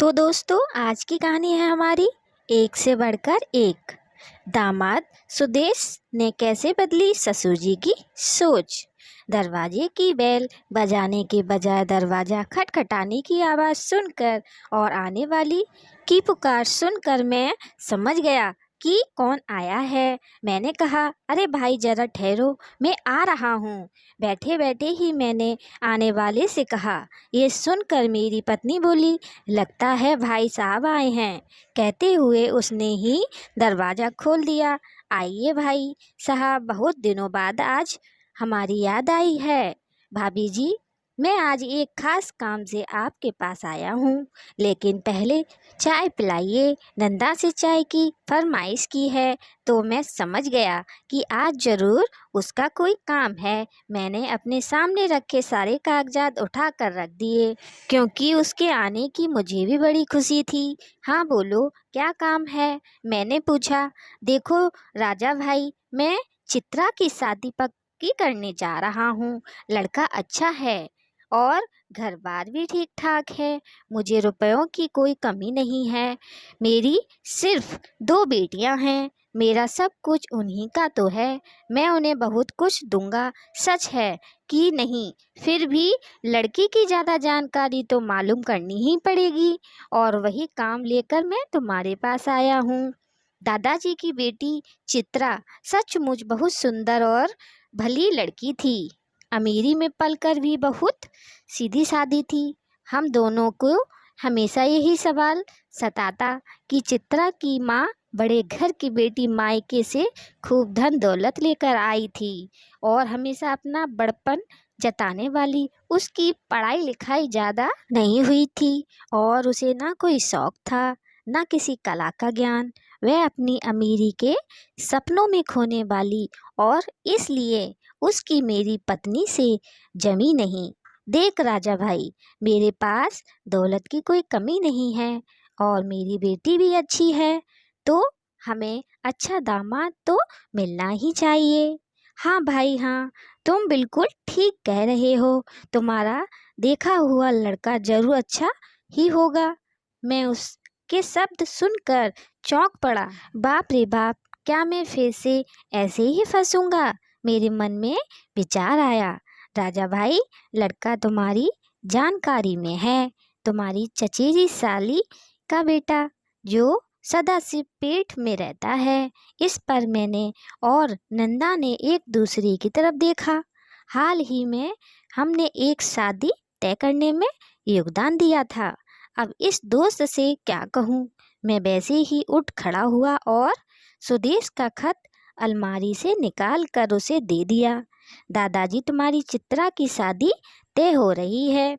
तो दोस्तों आज की कहानी है हमारी एक से बढ़कर एक। दामाद सुदेश ने कैसे बदली ससुर जी की सोच। दरवाजे की बेल बजाने के बजाय दरवाज़ा खटखटाने की आवाज़ सुनकर और आने वाली की पुकार सुनकर मैं समझ गया कि कौन आया है। मैंने कहा, अरे भाई जरा ठहरो, मैं आ रहा हूँ। बैठे बैठे ही मैंने आने वाले से कहा। ये सुनकर मेरी पत्नी बोली, लगता है भाई साहब आए हैं। कहते हुए उसने ही दरवाज़ा खोल दिया। आइए भाई साहब, बहुत दिनों बाद आज हमारी याद आई है। भाभी जी, मैं आज एक खास काम से आपके पास आया हूँ, लेकिन पहले चाय पिलाइए। नंदा से चाय की फरमाइश की है तो मैं समझ गया कि आज ज़रूर उसका कोई काम है। मैंने अपने सामने रखे सारे कागजात उठा कर रख दिए, क्योंकि उसके आने की मुझे भी बड़ी खुशी थी। हाँ बोलो, क्या काम है? मैंने पूछा। देखो राजा भाई, मैं चित्रा की शादी पक्की करने जा रहा हूँ। लड़का अच्छा है और घर बार भी ठीक ठाक है। मुझे रुपयों की कोई कमी नहीं है। मेरी सिर्फ 2 बेटियां हैं। मेरा सब कुछ उन्हीं का तो है। मैं उन्हें बहुत कुछ दूंगा, सच है कि नहीं? फिर भी लड़की की ज़्यादा जानकारी तो मालूम करनी ही पड़ेगी, और वही काम लेकर मैं तुम्हारे पास आया हूँ। दादाजी की बेटी चित्रा सचमुच बहुत सुंदर और भली लड़की थी। अमीरी में पलकर भी बहुत सीधी सादी थी। हम दोनों को हमेशा यही सवाल सताता कि चित्रा की माँ बड़े घर की बेटी मायके से खूब धन दौलत लेकर आई थी, और हमेशा अपना बड़पन जताने वाली। उसकी पढ़ाई लिखाई ज़्यादा नहीं हुई थी, और उसे ना कोई शौक था, ना किसी कला का ज्ञान। वह अपनी अमीरी के सपनों में खोने वाली, और इसलिए उसकी मेरी पत्नी से जमी नहीं। देख राजा भाई, मेरे पास दौलत की कोई कमी नहीं है, और मेरी बेटी भी अच्छी है, तो हमें अच्छा दामाद तो मिलना ही चाहिए। हाँ भाई हाँ, तुम बिल्कुल ठीक कह रहे हो। तुम्हारा देखा हुआ लड़का जरूर अच्छा ही होगा। मैं उसके शब्द सुनकर चौंक पड़ा। बाप रे बाप, क्या मैं फिर से ऐसे ही फंसूंगा? मेरे मन में विचार आया। राजा भाई, लड़का तुम्हारी जानकारी में है। तुम्हारी चचेरी साली का बेटा, जो सदा से पेट में रहता है। इस पर मैंने और नंदा ने एक दूसरे की तरफ देखा। हाल ही में हमने एक शादी तय करने में योगदान दिया था। अब इस दोस्त से क्या कहूँ? मैं वैसे ही उठ खड़ा हुआ और सुदेश का खत अलमारी से निकाल कर उसे दे दिया। दादाजी, तुम्हारी चित्रा की शादी तय हो रही है।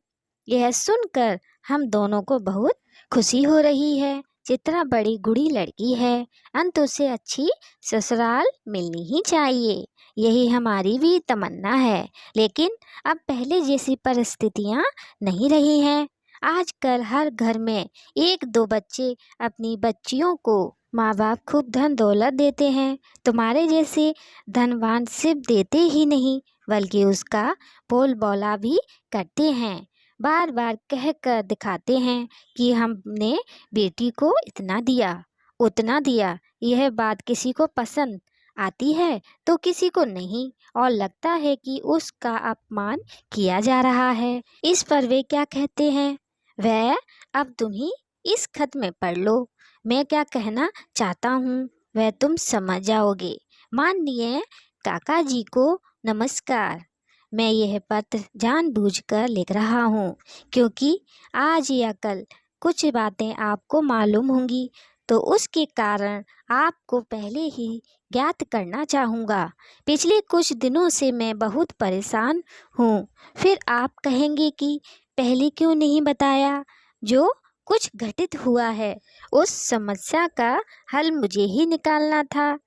यह सुनकर हम दोनों को बहुत खुशी हो रही है। चित्रा बड़ी गुड़ी लड़की है, अंत उसे अच्छी ससुराल मिलनी ही चाहिए। यही हमारी भी तमन्ना है। लेकिन अब पहले जैसी परिस्थितियाँ नहीं रही हैं। आजकल हर घर में 1-2 बच्चे अपनी बच्चियों को माँ बाप खूब धन दौलत देते हैं। तुम्हारे जैसे धनवान सिर्फ देते ही नहीं, बल्कि उसका बोल बौला भी करते हैं। बार बार कह कर दिखाते हैं कि हमने बेटी को इतना दिया, उतना दिया। यह बात किसी को पसंद आती है तो किसी को नहीं, और लगता है कि उसका अपमान किया जा रहा है। इस पर वे क्या कहते हैं, वह अब तुम ही इस खत में पढ़ लो। मैं क्या कहना चाहता हूँ वह तुम समझ जाओगे। माननीय काका जी को नमस्कार। मैं यह पत्र जानबूझकर लिख रहा हूँ, क्योंकि आज या कल कुछ बातें आपको मालूम होंगी, तो उसके कारण आपको पहले ही ज्ञात करना चाहूँगा। पिछले कुछ दिनों से मैं बहुत परेशान हूँ। फिर आप कहेंगे कि पहले क्यों नहीं बताया? जो कुछ घटित हुआ है, उस समस्या का हल मुझे ही निकालना था।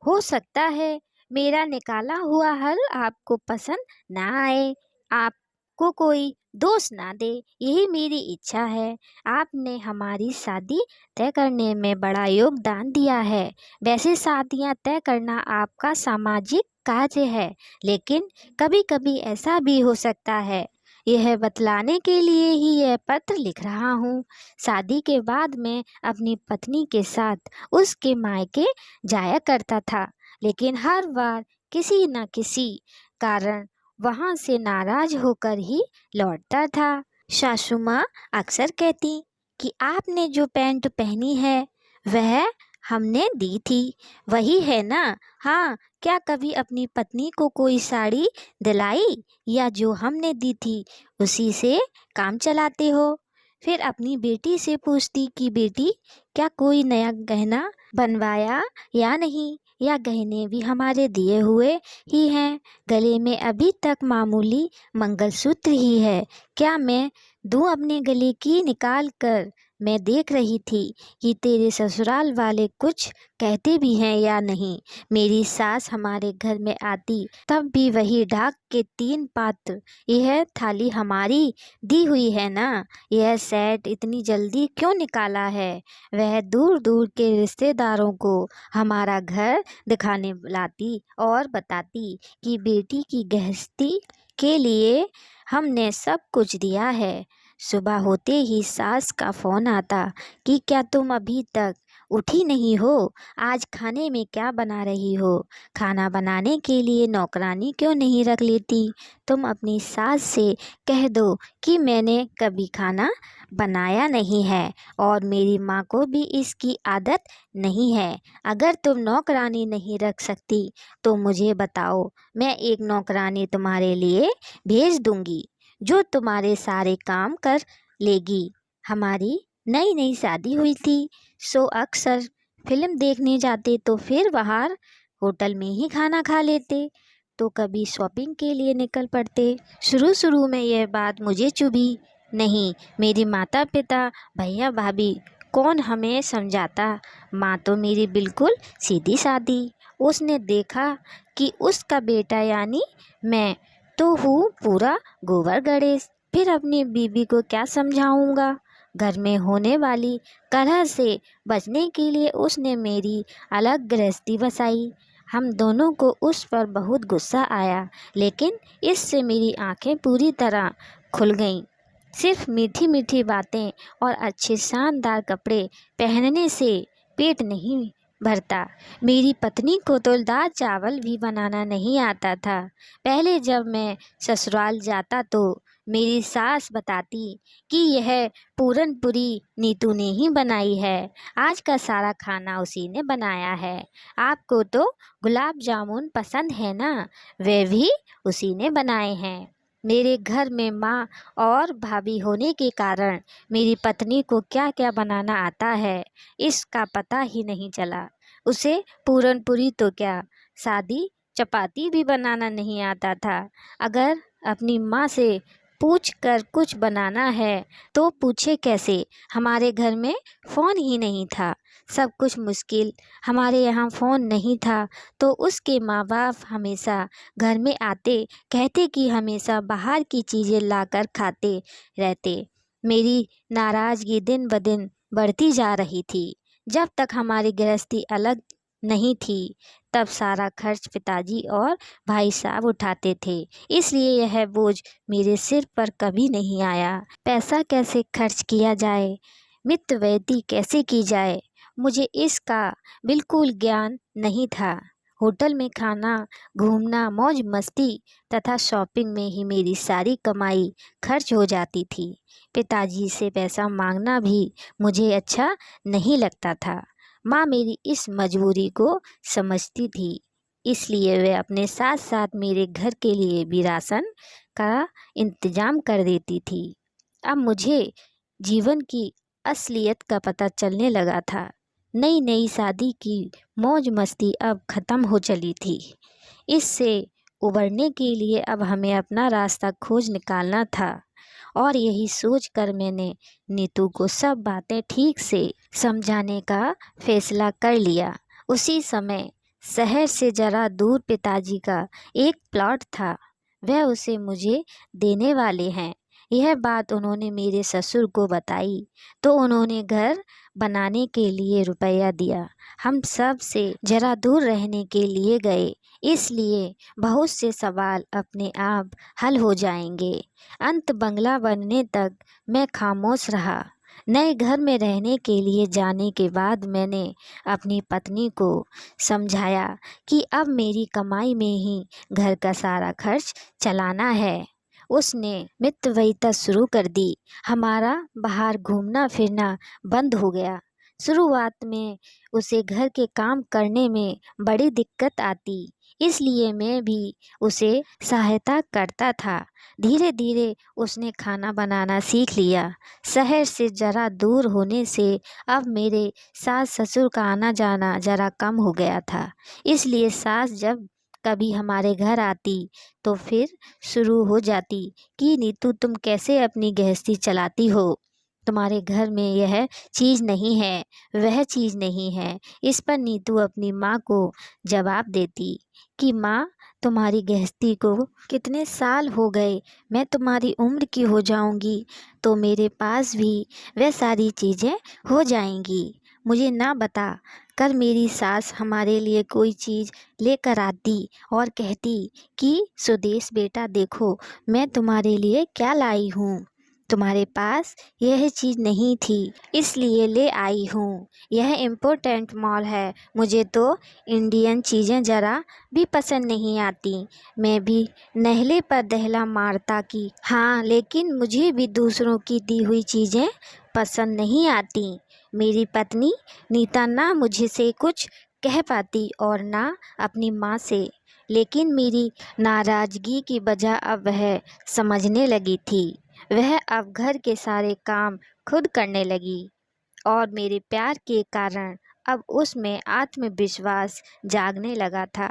हो सकता है मेरा निकाला हुआ हल आपको पसंद ना आए, आपको कोई दोष ना दे, यही मेरी इच्छा है। आपने हमारी शादी तय करने में बड़ा योगदान दिया है। वैसे शादियां तय करना आपका सामाजिक कार्य है, लेकिन कभी कभी ऐसा भी हो सकता है यह बतलाने के लिए ही यह पत्र लिख रहा हूँ। शादी के बाद मैं अपनी पत्नी के साथ उसके मायके जाया करता था, लेकिन हर बार किसी न किसी कारण वहाँ से नाराज होकर ही लौटता था। सासू माँ अक्सर कहती कि आपने जो पैंट पहनी है वह हमने दी थी, वही है ना? हाँ, क्या कभी अपनी पत्नी को कोई साड़ी दिलाई, या जो हमने दी थी उसी से काम चलाते हो? फिर अपनी बेटी से पूछती कि बेटी, क्या कोई नया गहना बनवाया या नहीं, या गहने भी हमारे दिए हुए ही हैं, गले में अभी तक मामूली मंगलसूत्र ही है, क्या मैं दूं अपने गले की निकाल कर? मैं देख रही थी कि तेरे ससुराल वाले कुछ कहते भी हैं या नहीं। मेरी सास हमारे घर में आती तब भी वही ढाक के 3 पात्र, यह थाली हमारी दी हुई है ना, यह सेट इतनी जल्दी क्यों निकाला है? वह दूर दूर के रिश्तेदारों को हमारा घर दिखाने लाती और बताती कि बेटी की गृहस्थी के लिए हमने सब कुछ दिया है। सुबह होते ही सास का फ़ोन आता कि क्या तुम अभी तक उठी नहीं हो? आज खाने में क्या बना रही हो? खाना बनाने के लिए नौकरानी क्यों नहीं रख लेती? तुम अपनी सास से कह दो कि मैंने कभी खाना बनाया नहीं है और मेरी माँ को भी इसकी आदत नहीं है। अगर तुम नौकरानी नहीं रख सकती तो मुझे बताओ, मैं एक नौकरानी तुम्हारे लिए भेज दूँगी जो तुम्हारे सारे काम कर लेगी। हमारी नई नई शादी हुई थी, सो अक्सर फिल्म देखने जाते तो फिर बाहर होटल में ही खाना खा लेते, तो कभी शॉपिंग के लिए निकल पड़ते। शुरू शुरू में यह बात मुझे चुभी नहीं। मेरी माता पिता, भैया भाभी, कौन हमें समझाता? माँ तो मेरी बिल्कुल सीधी सादी। उसने देखा कि उसका बेटा यानी मैं तो हूँ पूरा गोबर गणेश, फिर अपनी बीबी को क्या समझाऊंगा? घर में होने वाली कलह से बचने के लिए उसने मेरी अलग गृहस्थी बसाई। हम दोनों को उस पर बहुत गुस्सा आया, लेकिन इससे मेरी आंखें पूरी तरह खुल गईं। सिर्फ मीठी मीठी बातें और अच्छे शानदार कपड़े पहनने से पेट नहीं भरता। मेरी पत्नी को तो दाल चावल भी बनाना नहीं आता था। पहले जब मैं ससुराल जाता तो मेरी सास बताती कि यह पूरनपुरी नीतू ने ही बनाई है, आज का सारा खाना उसी ने बनाया है। आपको तो गुलाब जामुन पसंद है ना, वे भी उसी ने बनाए हैं। मेरे घर में माँ और भाभी होने के कारण मेरी पत्नी को क्या क्या बनाना आता है इसका पता ही नहीं चला। उसे पूरनपुरी तो क्या, सादी चपाती भी बनाना नहीं आता था। अगर अपनी माँ से पूछ कर कुछ बनाना है तो पूछे कैसे? हमारे घर में फ़ोन ही नहीं था, सब कुछ मुश्किल। हमारे यहाँ फ़ोन नहीं था तो उसके माँ बाप हमेशा घर में आते, कहते कि हमेशा बाहर की चीज़ें लाकर खाते रहते। मेरी नाराज़गी दिन ब दिन बढ़ती जा रही थी। जब तक हमारी गृहस्थी अलग नहीं थी तब सारा खर्च पिताजी और भाई साहब उठाते थे, इसलिए यह बोझ मेरे सिर पर कभी नहीं आया। पैसा कैसे खर्च किया जाए, मितव्ययी कैसे की जाए, मुझे इसका बिल्कुल ज्ञान नहीं था। होटल में खाना, घूमना, मौज मस्ती तथा शॉपिंग में ही मेरी सारी कमाई खर्च हो जाती थी। पिताजी से पैसा मांगना भी मुझे अच्छा नहीं लगता था। माँ मेरी इस मजबूरी को समझती थी, इसलिए वे अपने साथ साथ मेरे घर के लिए भी राशन का इंतजाम कर देती थी। अब मुझे जीवन की असलियत का पता चलने लगा था। नई नई शादी की मौज मस्ती अब ख़त्म हो चली थी। इससे उबरने के लिए अब हमें अपना रास्ता खोज निकालना था, और यही सोचकर मैंने नीतू को सब बातें ठीक से समझाने का फैसला कर लिया। उसी समय शहर से ज़रा दूर पिताजी का एक प्लॉट था, वह उसे मुझे देने वाले हैं। यह बात उन्होंने मेरे ससुर को बताई तो उन्होंने घर बनाने के लिए रुपया दिया। हम सब से ज़रा दूर रहने के लिए गए। इसलिए बहुत से सवाल अपने आप हल हो जाएंगे। अंत बंगला बनने तक मैं खामोश रहा। नए घर में रहने के लिए जाने के बाद मैंने अपनी पत्नी को समझाया कि अब मेरी कमाई में ही घर का सारा खर्च चलाना है। उसने मितव्ययिता शुरू कर दी। हमारा बाहर घूमना फिरना बंद हो गया। शुरुआत में उसे घर के काम करने में बड़ी दिक्कत आती, इसलिए मैं भी उसे सहायता करता था। धीरे धीरे उसने खाना बनाना सीख लिया। शहर से ज़रा दूर होने से अब मेरे सास ससुर का आना जाना ज़रा कम हो गया था, इसलिए सास जब कभी हमारे घर आती तो फिर शुरू हो जाती कि नीतू तुम कैसे अपनी गृहस्थी चलाती हो, तुम्हारे घर में यह चीज़ नहीं है, वह चीज़ नहीं है। इस पर नीतू अपनी माँ को जवाब देती कि माँ तुम्हारी गृहस्थी को कितने साल हो गए, मैं तुम्हारी उम्र की हो जाऊंगी तो मेरे पास भी वह सारी चीज़ें हो जाएंगी। मुझे ना बता कर मेरी सास हमारे लिए कोई चीज़ लेकर आती और कहती कि सुदेश बेटा देखो मैं तुम्हारे लिए क्या लाई हूँ, तुम्हारे पास यह चीज़ नहीं थी इसलिए ले आई हूँ, यह इम्पोर्टेंट मॉल है, मुझे तो इंडियन चीज़ें ज़रा भी पसंद नहीं आती। मैं भी नहले पर दहला मारता कि हाँ लेकिन मुझे भी दूसरों की दी हुई चीज़ें पसंद नहीं आती। मेरी पत्नी नीता ना मुझे से कुछ कह पाती और ना अपनी माँ से, लेकिन मेरी नाराज़गी की वजह अब वह समझने लगी थी। वह अब घर के सारे काम खुद करने लगी और मेरे प्यार के कारण अब उसमें आत्मविश्वास जागने लगा था।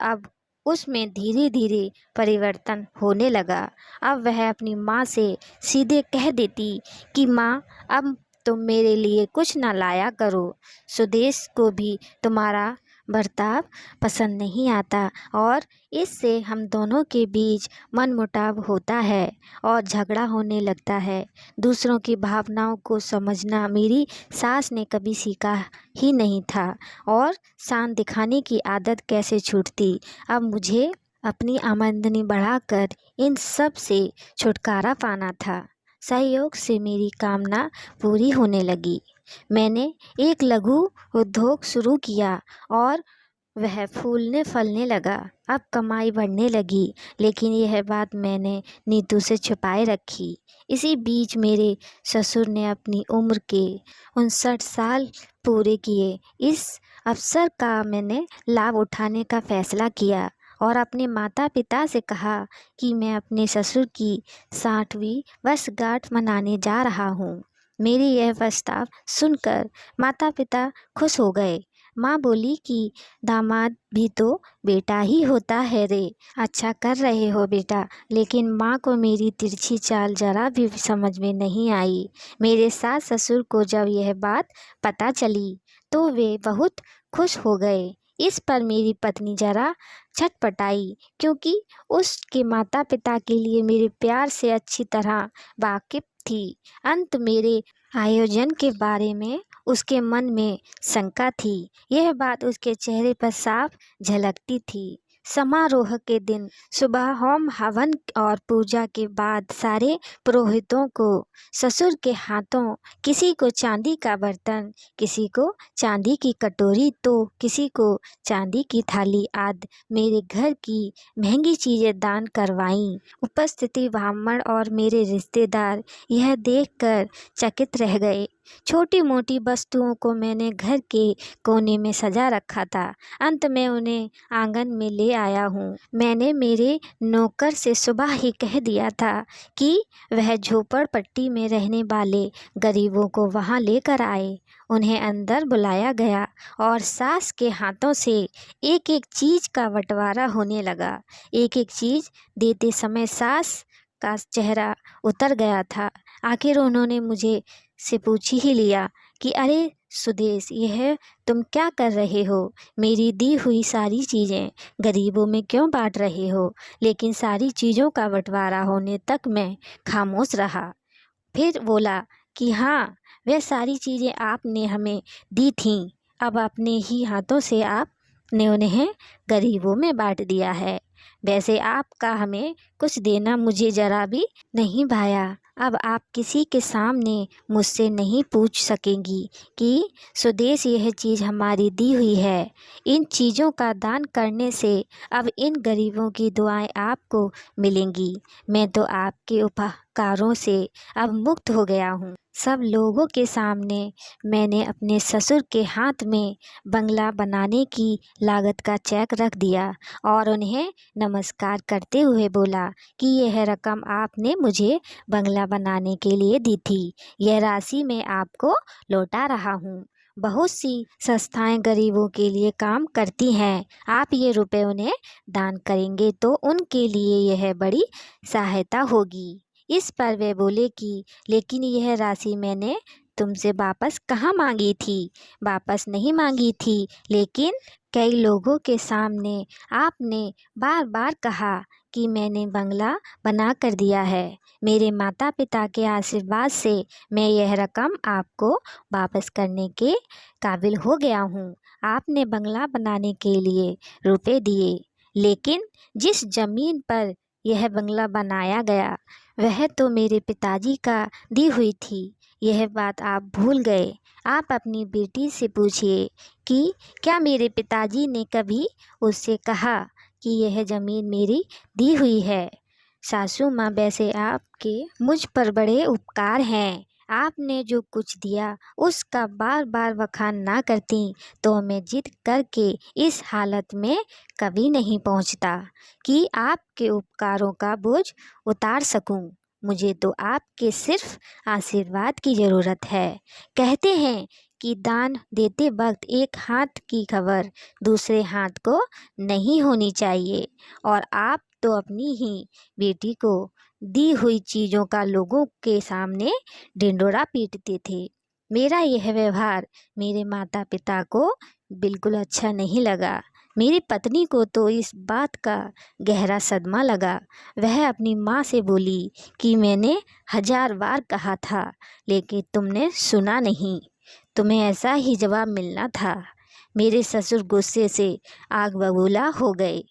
अब उसमें धीरे धीरे परिवर्तन होने लगा। अब वह अपनी माँ से सीधे कह देती कि माँ अब तुम मेरे लिए कुछ ना लाया करो, सुदेश को भी तुम्हारा बर्ताव पसंद नहीं आता और इससे हम दोनों के बीच मनमुटाव होता है और झगड़ा होने लगता है। दूसरों की भावनाओं को समझना मेरी सास ने कभी सीखा ही नहीं था और शान दिखाने की आदत कैसे छूटती। अब मुझे अपनी आमदनी बढ़ाकर इन सब से छुटकारा पाना था। सहयोग से मेरी कामना पूरी होने लगी। मैंने एक लघु उद्योग शुरू किया और वह फूलने फलने लगा। अब कमाई बढ़ने लगी, लेकिन यह बात मैंने नीतू से छुपाए रखी। इसी बीच मेरे ससुर ने अपनी उम्र के 59 साल पूरे किए। इस अवसर का मैंने लाभ उठाने का फैसला किया और अपने माता पिता से कहा कि मैं अपने ससुर की 60वीं वर्षगांठ मनाने जा रहा हूँ। मेरी यह प्रस्ताव सुनकर माता पिता खुश हो गए। माँ बोली कि दामाद भी तो बेटा ही होता है रे, अच्छा कर रहे हो बेटा। लेकिन माँ को मेरी तिरछी चाल जरा भी समझ में नहीं आई। मेरे सास ससुर को जब यह बात पता चली तो वे बहुत खुश हो गए। इस पर मेरी पत्नी जरा छटपटाई, क्योंकि उसके माता पिता के लिए मेरे प्यार से अच्छी तरह वाकिफ थी। अंत मेरे आयोजन के बारे में उसके मन में शंका थी। यह बात उसके चेहरे पर साफ झलकती थी। समारोह के दिन सुबह होम हवन और पूजा के बाद सारे पुरोहितों को ससुर के हाथों किसी को चांदी का बर्तन, किसी को चांदी की कटोरी तो किसी को चांदी की थाली आदि मेरे घर की महंगी चीज़ें दान करवाईं। उपस्थिति ब्राह्मण और मेरे रिश्तेदार यह देखकर चकित रह गए। छोटी मोटी वस्तुओं को मैंने घर के कोने में सजा रखा था। अंत में उन्हें आंगन में ले आया हूँ। मैंने मेरे नौकर से सुबह ही कह दिया था कि वह झोपड़पट्टी में रहने वाले गरीबों को वहाँ लेकर आए। उन्हें अंदर बुलाया गया और सास के हाथों से एक एक चीज़ का बंटवारा होने लगा। एक एक चीज़ देते समय सास का चेहरा उतर गया था। आखिर उन्होंने मुझे से पूछ ही लिया कि अरे सुदेश, यह तुम क्या कर रहे हो? मेरी दी हुई सारी चीज़ें गरीबों में क्यों बांट रहे हो? लेकिन सारी चीज़ों का बंटवारा होने तक मैं खामोश रहा। फिर बोला कि हाँ, वह सारी चीज़ें आपने हमें दी थीं, अब अपने ही हाथों से आप ने उन्हें गरीबों में बांट दिया है। वैसे आपका हमें कुछ देना मुझे ज़रा भी नहीं भाया। अब आप किसी के सामने मुझसे नहीं पूछ सकेंगी कि स्वदेश यह चीज़ हमारी दी हुई है। इन चीज़ों का दान करने से अब इन गरीबों की दुआएं आपको मिलेंगी। मैं तो आपके उपकारों से अब मुक्त हो गया हूँ। सब लोगों के सामने मैंने अपने ससुर के हाथ में बंगला बनाने की लागत का चेक रख दिया और उन्हें नमस्कार करते हुए बोला कि यह रकम आपने मुझे बंगला बनाने के लिए दी थी। यह राशि मैं आपको लौटा रहा हूँ। बहुत सी संस्थाएं गरीबों के लिए काम करती हैं। आप ये रुपए उन्हें दान करेंगे तो उनके लिए यह बड़ी सहायता होगी। इस पर वे बोले कि लेकिन यह राशि मैंने तुमसे वापस कहाँ मांगी थी। वापस नहीं मांगी थी, लेकिन कई लोगों के सामने आपने बार बार कहा कि मैंने बंगला बना कर दिया है। मेरे माता पिता के आशीर्वाद से मैं यह रकम आपको वापस करने के काबिल हो गया हूँ। आपने बंगला बनाने के लिए रुपए दिए, लेकिन जिस जमीन पर यह बंगला बनाया गया वह तो मेरे पिताजी का दी हुई थी। यह बात आप भूल गए। आप अपनी बेटी से पूछिए कि क्या मेरे पिताजी ने कभी उससे कहा कि यह ज़मीन मेरी दी हुई है। सासू माँ, वैसे आपके मुझ पर बड़े उपकार हैं। आपने जो कुछ दिया उसका बार बार बखान ना करती तो मैं जिद करके इस हालत में कभी नहीं पहुंचता कि आपके उपकारों का बोझ उतार सकूं। मुझे तो आपके सिर्फ आशीर्वाद की ज़रूरत है। कहते हैं कि दान देते वक्त एक हाथ की खबर दूसरे हाथ को नहीं होनी चाहिए, और आप तो अपनी ही बेटी को दी हुई चीज़ों का लोगों के सामने ढिंढोरा पीटते थे। मेरा यह व्यवहार मेरे माता पिता को बिल्कुल अच्छा नहीं लगा। मेरी पत्नी को तो इस बात का गहरा सदमा लगा। वह अपनी माँ से बोली कि मैंने 1000 बार कहा था, लेकिन तुमने सुना नहीं। तुम्हें ऐसा ही जवाब मिलना था। मेरे ससुर गुस्से से आग बबूला हो गए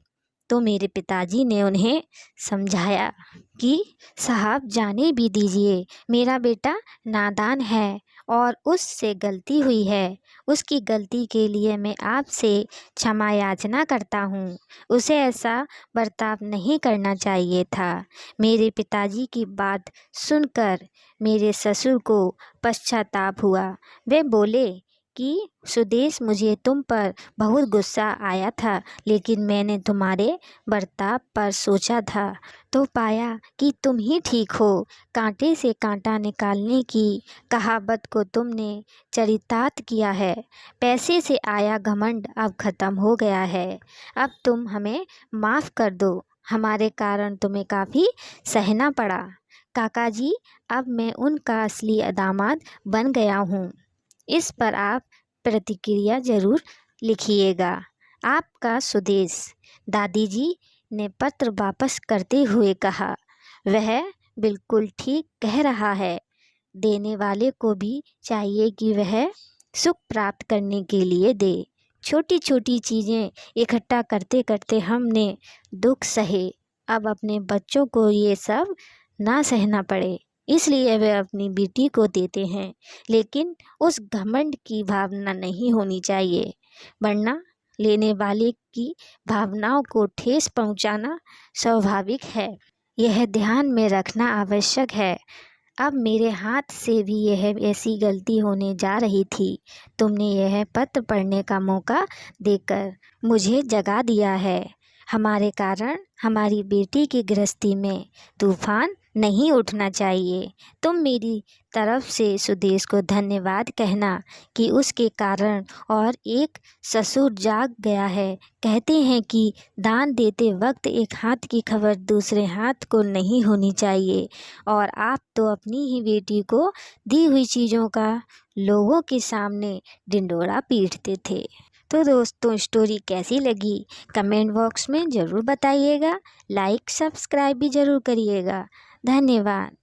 तो मेरे पिताजी ने उन्हें समझाया कि साहब जाने भी दीजिए, मेरा बेटा नादान है और उससे गलती हुई है। उसकी गलती के लिए मैं आपसे क्षमा याचना करता हूँ। उसे ऐसा बर्ताव नहीं करना चाहिए था। मेरे पिताजी की बात सुनकर मेरे ससुर को पश्चाताप हुआ। वे बोले कि सुदेश, मुझे तुम पर बहुत गुस्सा आया था, लेकिन मैंने तुम्हारे बर्ताव पर सोचा था तो पाया कि तुम ही ठीक हो। कांटे से कांटा निकालने की कहावत को तुमने चरितार्थ किया है। पैसे से आया घमंड अब ख़त्म हो गया है। अब तुम हमें माफ़ कर दो। हमारे कारण तुम्हें काफ़ी सहना पड़ा। काका जी, अब मैं उनका असली दामाद बन गया हूँ। इस पर आप प्रतिक्रिया ज़रूर लिखिएगा। आपका सुदेश। दादी जी ने पत्र वापस करते हुए कहा, वह बिल्कुल ठीक कह रहा है। देने वाले को भी चाहिए कि वह सुख प्राप्त करने के लिए दे। छोटी छोटी चीज़ें इकट्ठा करते करते हमने दुख सहे। अब अपने बच्चों को ये सब ना सहना पड़े, इसलिए वे अपनी बेटी को देते हैं। लेकिन उस घमंड की भावना नहीं होनी चाहिए, वरना लेने वाले की भावनाओं को ठेस पहुंचाना स्वाभाविक है। यह ध्यान में रखना आवश्यक है। अब मेरे हाथ से भी यह ऐसी गलती होने जा रही थी। तुमने यह पत्र पढ़ने का मौका देकर मुझे जगा दिया है। हमारे कारण हमारी बेटी की गृहस्थी में तूफान नहीं उठना चाहिए। तुम मेरी तरफ से सुदेश को धन्यवाद कहना कि उसके कारण और एक ससुर जाग गया है। कहते हैं कि दान देते वक्त एक हाथ की खबर दूसरे हाथ को नहीं होनी चाहिए, और आप तो अपनी ही बेटी को दी हुई चीज़ों का लोगों के सामने ढिंढोरा पीटते थे। तो दोस्तों, स्टोरी कैसी लगी कमेंट बॉक्स में ज़रूर बताइएगा। लाइक सब्सक्राइब भी ज़रूर करिएगा। धन्यवाद।